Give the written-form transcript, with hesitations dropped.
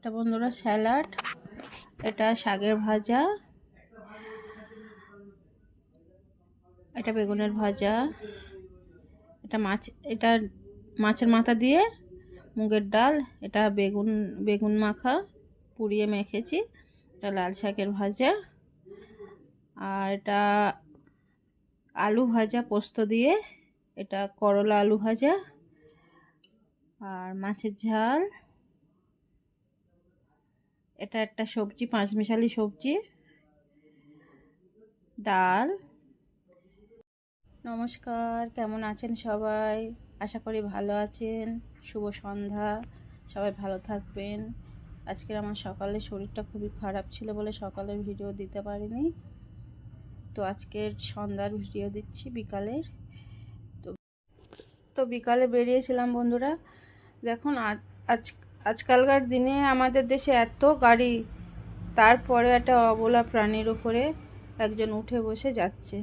এটা বন্ধুরা স্যালাড, এটা শাকের ভাজা, এটা বেগুনের ভাজা, এটা এটা মাছের মাথা দিয়ে মুগের ডাল, এটা বেগুন মাখা পুড়িয়ে মেখেছি, এটা লাল শাকের ভাজা, আর এটা আলু ভাজা পোস্ত দিয়ে, এটা করলা আলু ভাজা, আর মাছের ঝাল, এটা একটা সবজি পাঁচমিশালি সবজি, ডাল। নমস্কার, কেমন আছেন সবাই? আশা করি ভালো আছেন। শুভ সন্ধ্যা, সবাই ভালো থাকবেন। আজকের আমার সকালে শরীরটা খুবই খারাপ ছিল বলে সকালের ভিডিও দিতে পারিনি, তো আজকের সন্ধ্যার ভিডিও দিচ্ছি বিকালের। তো বিকালে বেরিয়েছিলাম বন্ধুরা। দেখুন আজকালকার দিনে আমাদের দেশে এত গাড়ি, তারপরে একটা অবলা প্রাণীর উপরে একজন উঠে বসে যাচ্ছে।